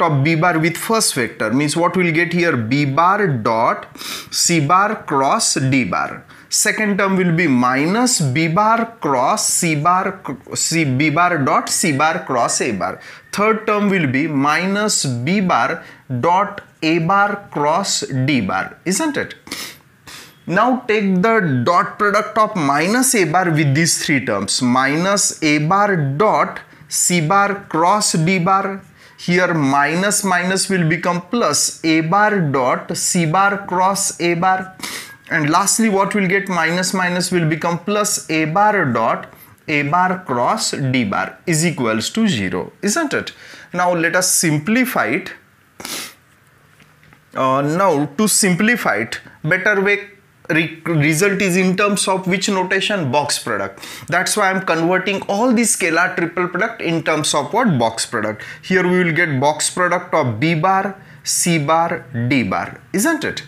product of b bar with first vector means what we'll get here, b bar dot c bar cross d bar. Second term will be minus b bar cross c bar b bar dot c bar cross a bar. Third term will be minus b bar dot a bar cross d bar, isn't it? Now take the dot product of minus a bar with these three terms, minus a bar dot c bar cross d bar. Here minus minus will become plus a bar dot c bar cross a bar. And lastly what will get, minus minus will become plus a bar dot a bar cross d bar is equals to 0, isn't it? Now let us simplify it. Now to simplify it, better way result is in terms of which notation? Box product. That's why I am converting all the scalar triple product in terms of what? Box product. Here we will get box product of b bar, c bar, d bar, isn't it?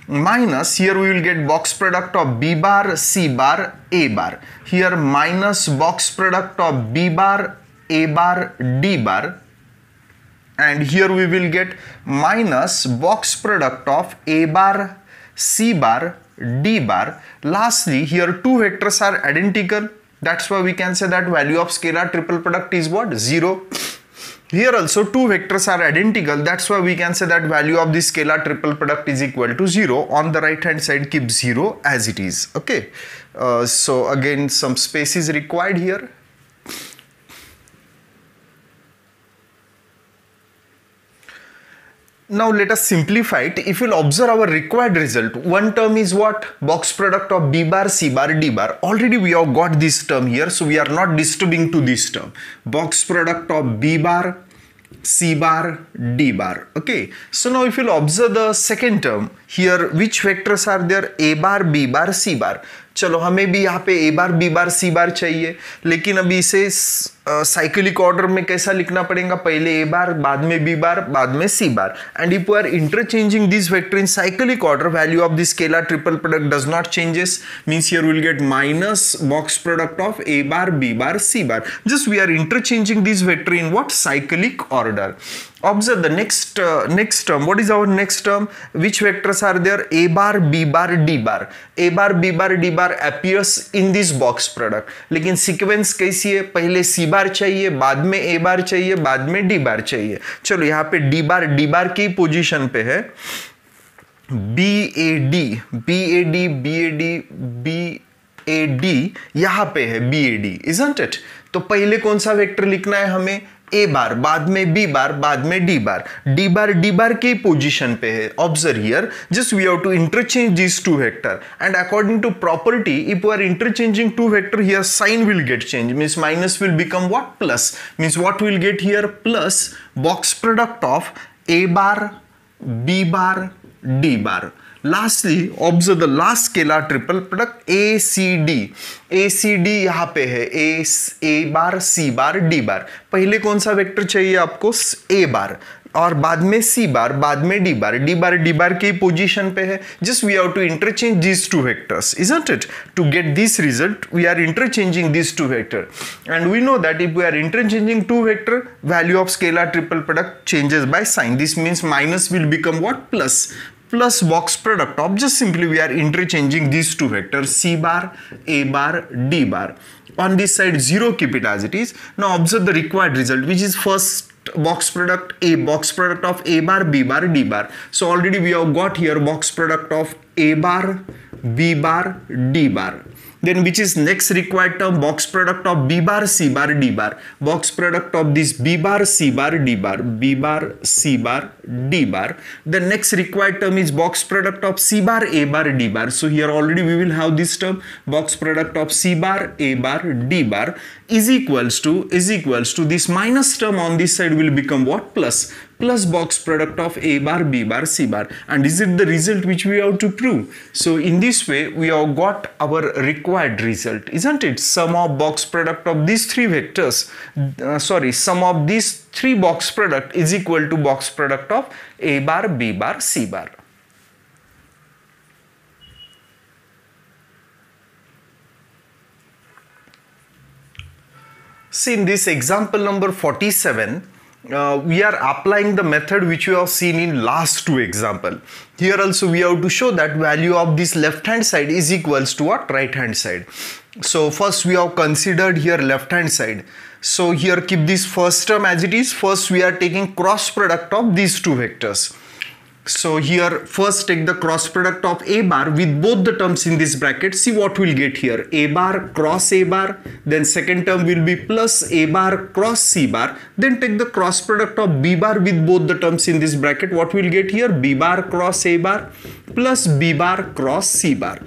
Minus, here we will get box product of b bar, c bar, a bar. Here minus box product of b bar, a bar, d bar. And here we will get minus box product of a bar, c bar, d bar. Lastly, here two vectors are identical. That's why we can say that value of scalar triple product is what? 0. Here also two vectors are identical. That's why we can say that value of the scalar triple product is equal to 0. On the right hand side, keep 0 as it is. Okay. So again, some space is required here. Now let us simplify it. If you'll observe our required result, one term is what? Box product of b bar, c bar, d bar. Already we have got this term here, so we are not disturbing to this term. Box product of b bar, c bar, d bar. Okay. So now if you'll observe the second term, here which vectors are there? a bar, b bar, c bar. चलो हमें भी यहाँ पे a bar b bar c बार चाहिए, लेकिन अभी इसे cyclic order में कैसा लिखना पड़ेगा? पहले a बार, बाद में b बार, बाद में c bar. And if we are interchanging this vector in cyclic order, value of the scalar triple product does not changes. Means here we will get minus box product of a bar, b bar, c bar. Just we are interchanging this vector in what? Cyclic order. Observe the next term. What is our next term? Which vectors are there? a bar, b bar, d bar. a bar, b bar, d bar appears in this box product. लेकिन sequence कैसी है? पहले c बार चाहिए, बाद में a बार चाहिए, बाद में d बार चाहिए. चलो यहाँ पे d बार की पोजीशन पे है BAD यहाँ पे है BAD, isn't it? तो पहले कौन सा वेक्टर लिखना है हमें? a बार, बाद में b बार, बाद में d बार. d बार की पोजीशन पे है. Observe here, just we have to interchange these two vector, and according to property, if we are interchanging two vector, here sign will get changed. Means minus will become what? Plus. Means what we will get here? Plus box product of a bar, b bar, d bar. Lastly, observe the last scalar triple product ACD. ACD यहाँ पे है a bar, c bar, d बार. पहले कौन सा vector चाहिए आपको? a बार, और बाद में c बार, बाद में d बार. d बार की पोजीशन पे है. Just we have to interchange these two vectors, isn't it? To get this result, we are interchanging these two vector, and we know that if we are interchanging two vector, value of scalar triple product changes by sign. This means minus will become what? Plus. Plus box product of, just simply we are interchanging these two vectors, c bar, a bar, d bar. On this side 0, keep it as it is. Now observe the required result, which is first box product of a bar, b bar, d bar. So already we have got here box product of a bar, b bar, d bar. Then which is next required term? Box product of b bar, c bar, d bar. Box product of this b bar, c bar, d bar. b bar, c bar, d bar. The next required term is box product of c bar, a bar, d bar. So here already we will have this term, box product of c bar, a bar, d bar is equals to this minus term on this side will become what? Plus. Plus box product of a bar, b bar, c bar. And is it the result which we have to prove? So in this way we have got our required result, isn't it? Sum of box product of these three vectors, sum of these three box product is equal to box product of a bar, b bar, c bar. See, in this example number 47, we are applying the method which we have seen in last two example. Here also we have to show that value of this left hand side is equals to what? Right hand side. So first we have considered here left hand side. So here keep this first term as it is. First we are taking cross product of these two vectors. So here first take the cross product of a bar with both the terms in this bracket. See what we'll get here. A bar cross a bar. Then second term will be plus a bar cross c bar. Then take the cross product of b bar with both the terms in this bracket. What we'll get here? B bar cross a bar plus b bar cross c bar.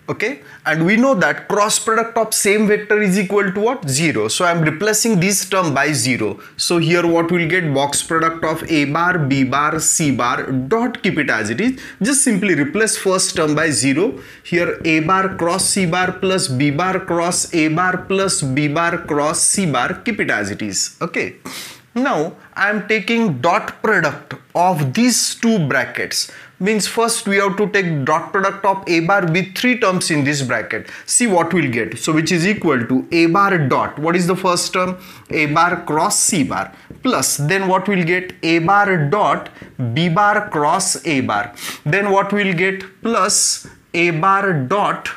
Okay, and we know that cross product of same vector is equal to what? 0. So I am replacing this term by 0. So here what we'll get? Box product of a bar, b bar, c bar, dot, keep it as it is. Just simply replace first term by 0. Here a bar cross c bar plus b bar cross a bar plus b bar cross c bar, keep it as it is. Okay. Now I am taking dot product of these two brackets. Means first we have to take dot product of a bar with three terms in this bracket. See what we'll get. So which is equal to a bar dot. What is the first term? A bar cross c bar plus then what we'll get? A bar dot b bar cross a bar. Then what we'll get? Plus a bar dot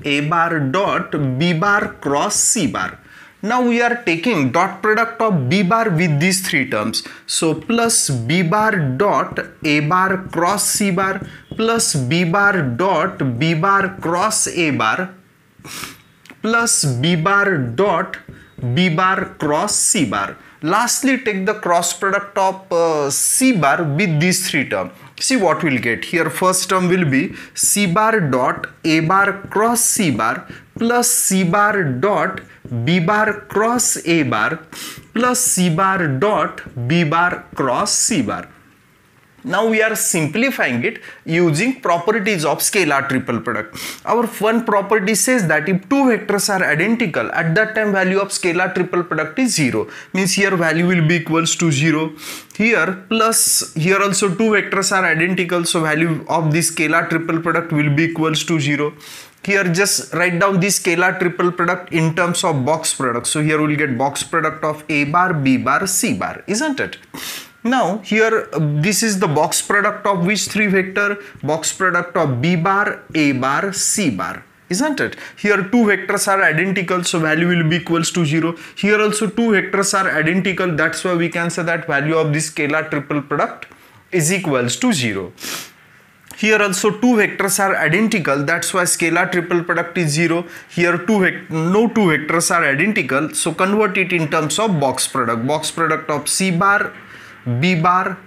b bar cross c bar. Now we are taking dot product of b bar with these three terms. So plus b bar dot a bar cross c bar plus b bar dot b bar cross a bar plus b bar dot b bar cross c bar. Lastly, take the cross product of c bar with these three terms. See what we'll get here. First term will be c bar dot a bar cross c bar plus c bar dot b bar cross a bar plus c bar dot b bar cross c bar. Now we are simplifying it using properties of scalar triple product. Our one property says that if two vectors are identical, at that time value of scalar triple product is 0. Means here value will be equals to 0. Here plus here also two vectors are identical, so value of this scalar triple product will be equals to 0. Here just write down this scalar triple product in terms of box product. So here we'll get box product of a bar, b bar, c bar, isn't it? Now here this is the box product of which three vector? Box product of b bar, a bar, c bar, isn't it? Here two vectors are identical, so value will be equals to 0. Here also two vectors are identical, that's why we can say that value of this scalar triple product is equals to 0. Here also two vectors are identical, that's why scalar triple product is 0. Here no two vectors are identical, so convert it in terms of box product. Box product of c bar, b bar,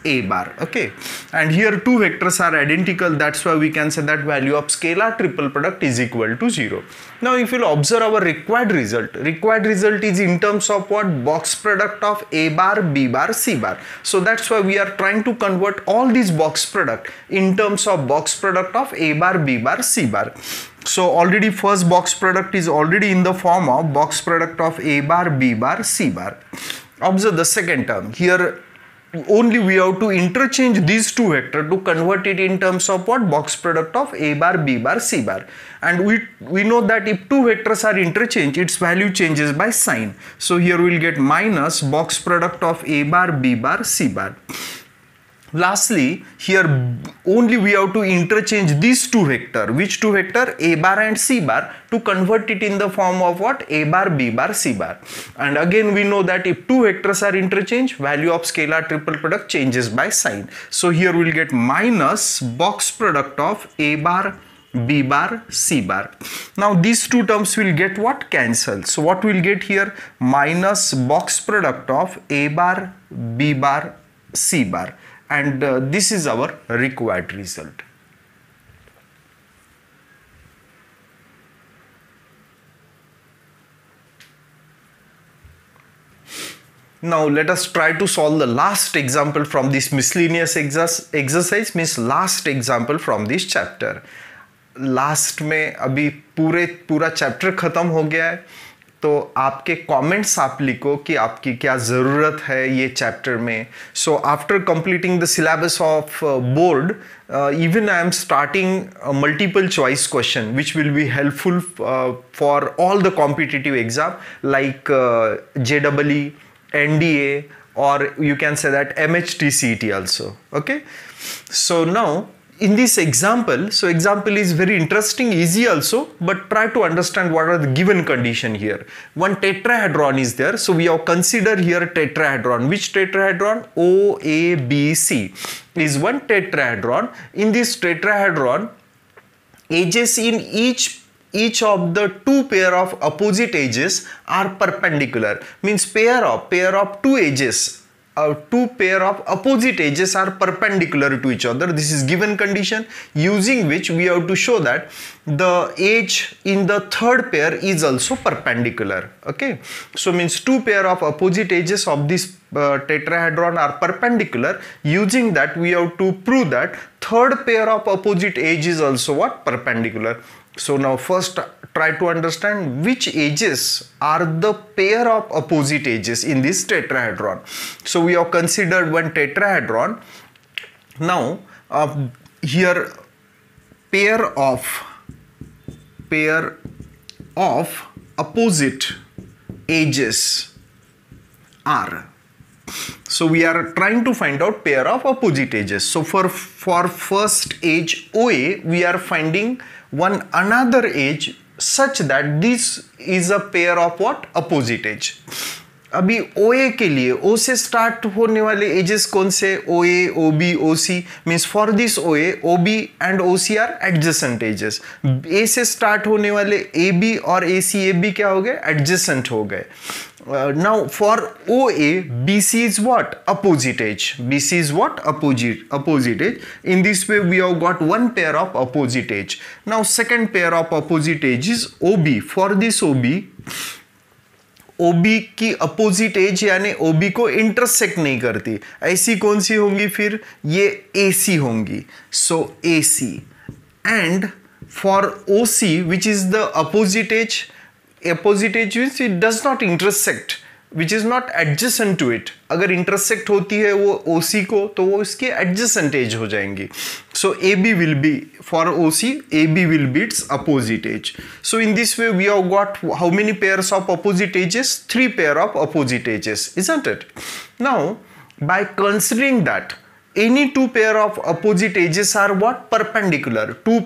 a bar. Okay, and here two vectors are identical, that's why we can say that value of scalar triple product is equal to 0. Now if you observe our required result is in terms of what? Box product of a bar, b bar, c bar. So that's why we are trying to convert all these box product in terms of box product of a bar, b bar, c bar. So already first box product is already in the form of box product of a bar, b bar, c bar. Observe the second term. Here only we have to interchange these two vectors to convert it in terms of what? Box product of a bar, b bar, c bar. And we know that if two vectors are interchanged, its value changes by sign. So here we will get minus box product of a bar, b bar, c bar. Lastly, here only we have to interchange these two vector. Which two vector? A bar and c bar, to convert it in the form of what? A bar, b bar, c bar. And again we know that if two vectors are interchanged, value of scalar triple product changes by sign. So here we will get minus box product of a bar, b bar, c bar. Now these two terms will get what? Cancel. So what we will get here? Minus box product of a bar, b bar, c bar. And this is our required result. Now let us try to solve the last example from this miscellaneous exercise, means last example from this chapter. Last में अभी पूरा chapter खत्म हो गया है, तो आपके comments आप लिखो कि आपकी क्या ज़रूरत है ये चैप्टर में. So after completing the syllabus of board, even I am starting a multiple choice question which will be helpful for all the competitive exam like JEE, NDA, or you can say that MHTCET also. Okay, so now in this example, so example is very interesting, easy also, but try to understand what are the given condition here. One tetrahedron is there, so we have considered here tetrahedron. Which tetrahedron? OABC is one tetrahedron. In this tetrahedron, edges in each of the two pair of opposite edges are perpendicular, means pair of two edges, two pair of opposite edges are perpendicular to each other. This is given condition, using which we have to show that the edge in the third pair is also perpendicular. Okay, so means two pair of opposite edges of this tetrahedron are perpendicular. Using that, we have to prove that third pair of opposite edge is also what? Perpendicular. So now first try to understand which edges are the pair of opposite edges in this tetrahedron. So we have considered one tetrahedron. Now here pair of opposite edges are. So we are trying to find out pair of opposite edges. So for first edge OA, we are finding one another edge such that this is a pair of what? Opposite edge. अभी OA के लिए O से start होने वाले edges कौन से? OA, OB, OC. Means for this OA, OB and OC are adjacent edges. A से start होने वाले AB और AC, AB क्या हो गए? एडजेसेंट हो गए. Now for OA, BC is what? Opposite edge. BC is what? Opposite edge. In this way we have got one pair of opposite edge. Now second pair of opposite edge is OB. For this OB की opposite as यानी OB को intersect नहीं करती, ऐसी कौन सी होंगी? फिर ये AC होंगी. So AC and for OC which is the opposite edge means it does not intersect, which is not adjacent to it. अगर इंटरसेक्ट होती है वो OC को तो वो इसके एडजेसेंट एज हो जाएंगी. So AB will be for OC, AB will be its opposite edge. So in this way we have got how many pairs of opposite edges? 3 pair of opposite edges, isn't it? Now by considering that any two pair of opposite edges are what? Perpendicular. Two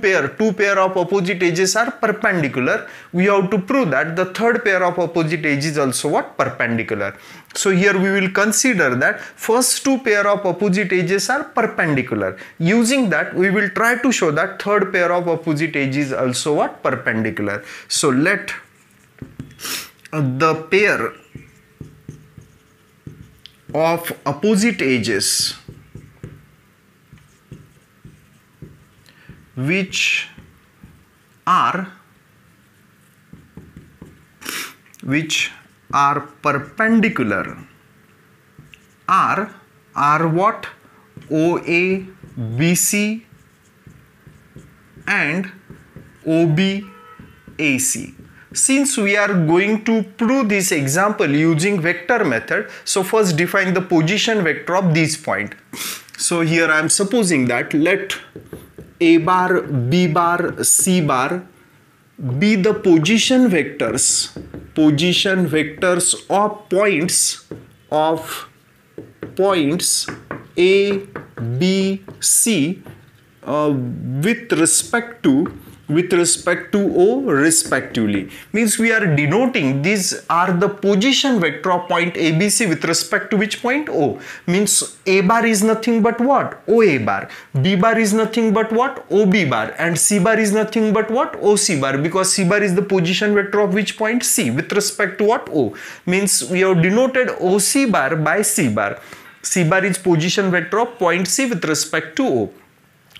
pair of opposite edges are perpendicular. We have to prove that the third pair of opposite edges is also what? Perpendicular. So here we will consider that first two pair of opposite edges are perpendicular. Using that, we will try to show that third pair of opposite edges is also what? Perpendicular. So let the pair of opposite edges which are perpendicular are what? OA, BC and OB, AC. Since we are going to prove this example using vector method, so first define the position vector of this point. So here I am supposing that let A bar, B bar, C bar be the position vectors of points A, B, C with respect to O respectively. Means we are denoting these are the position vector of point ABC with respect to which point? O. Means A bar is nothing but what? OA bar. B bar is nothing but what? OB bar. And C bar is nothing but what? OC bar, because C bar is the position vector of which point? C with respect to what? O. Means we have denoted OC bar by C bar. C bar is position vector of point C with respect to O.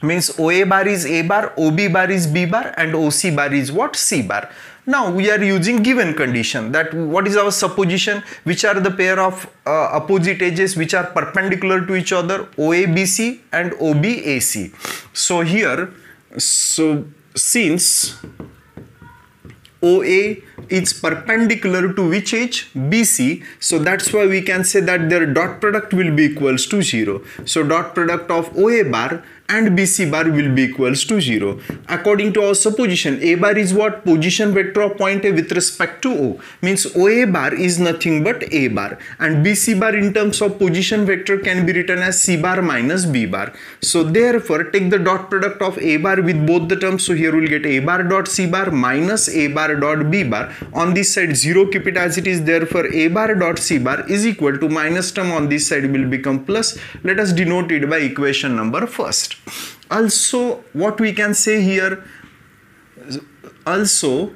Means OA bar is A bar, OB bar is B bar and OC bar is what? C bar. Now we are using given condition that what is our supposition? Which are the pair of opposite edges which are perpendicular to each other? OABC and OBAC. So here, since OA is perpendicular to which edge? BC. So that's why we can say that their dot product will be equals to 0. So dot product of OA bar and BC bar will be equals to 0. According to our supposition, A bar is what? Position vector of point A with respect to O. Means OA bar is nothing but A bar, and BC bar in terms of position vector can be written as C bar minus B bar. So therefore take the dot product of A bar with both the terms. So here we'll get A bar dot C bar minus A bar dot B bar. On this side 0, keep it as it is. Therefore A bar dot C bar is equal to minus term on this side will become plus. Let us denote it by equation number first. Also what we can say here, also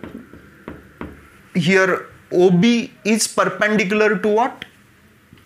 here OB is perpendicular to what?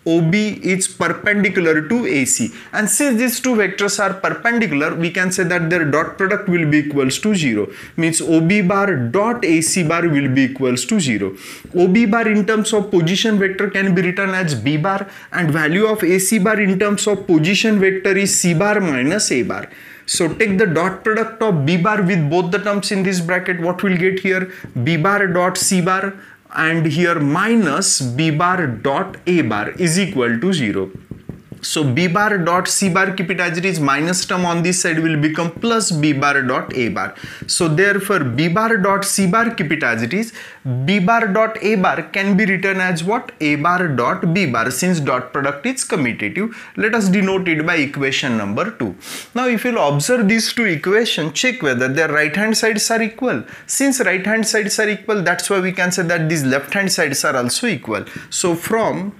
OB is perpendicular to AC, and since these two vectors are perpendicular, we can say that their dot product will be equals to 0. Means OB bar dot AC bar will be equals to 0. OB bar in terms of position vector can be written as B bar, and value of AC bar in terms of position vector is C bar minus A bar. So take the dot product of B bar with both the terms in this bracket. What we'll get here? B bar dot C bar, and here minus B bar dot A bar is equal to 0. So B bar dot C bar, keep it as it is, minus term on this side will become plus B bar dot A bar. So therefore B bar dot C bar, keep it as it is. B bar dot A bar can be written as what? A bar dot B bar, since dot product is commutative. Let us denote it by equation number 2. Now if you'll observe these two equations, check whether their right hand sides are equal. Since right hand sides are equal, that's why we can say that these left hand sides are also equal. So from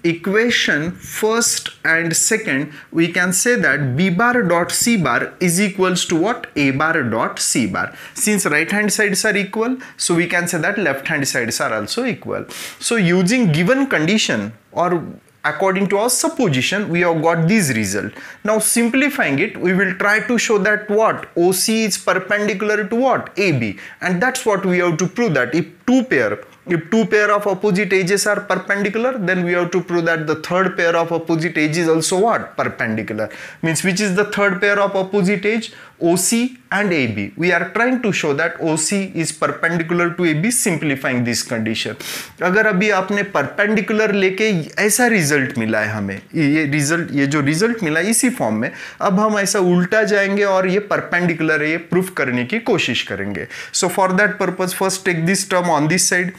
equation first and second, we can say that B bar dot C bar is equals to what? A bar dot C bar. Since right hand sides are equal, so we can say that left hand sides are also equal. So using given condition, or according to our supposition, we have got this result. Now simplifying it, we will try to show that what? OC is perpendicular to what? AB, and that's what we have to prove, that if two pair of opposite edges are perpendicular, then we have to prove that the third pair of opposite edge is also what? Perpendicular. Means which is the third pair of opposite edge? OC and AB. We are trying to show that OC is perpendicular to AB, simplifying this condition. अगर अभी आपने perpendicular लेके ऐसा result मिला है हमें, ये जो रिजल्ट मिला इसी फॉर्म में, अब हम ऐसा उल्टा जाएंगे और ये perpendicular है, ये प्रूफ करने की कोशिश करेंगे. So for that purpose, first take this term on this side.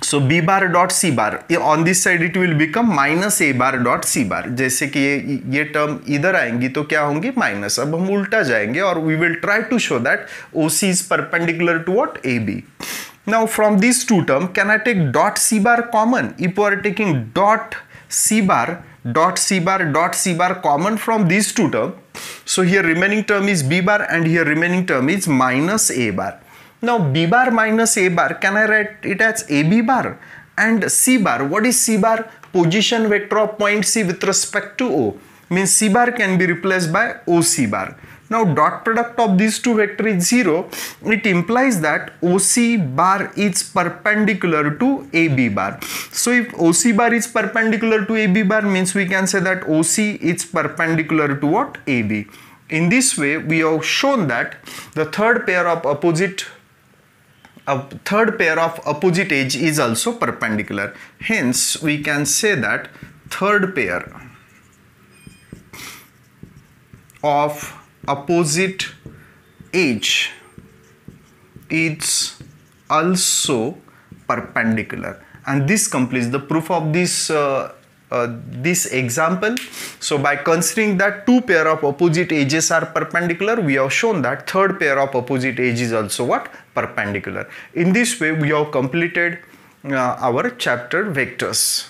So B bar dot C bar, on this side it will become minus A bar dot C bar. जैसे कि ये term इधर आएंगी तो क्या होंगी? माइनस. अब हम उल्टा जाएंगे और we will try to show that OC is perpendicular to what? AB. Now from these two terms, can I take dot C bar common? If we are taking dot C bar common from these two terms, so here remaining term is B bar and here remaining term is minus A bar. Now B bar minus A bar, can I write it as AB bar? And C bar, what is C bar? Position vector of point C with respect to O. Means C bar can be replaced by OC bar. Now dot product of these two vectors is 0. It implies that OC bar is perpendicular to AB bar. So if OC bar is perpendicular to AB bar, means we can say that OC is perpendicular to what? AB. In this way, we have shown that the third pair of opposite edge is also perpendicular. Hence we can say that third pair of opposite edge is also perpendicular, and this completes the proof of this this example. So by considering that two pair of opposite edges are perpendicular, we have shown that third pair of opposite edge is also what? Perpendicular. In this way we have completed our chapter vectors.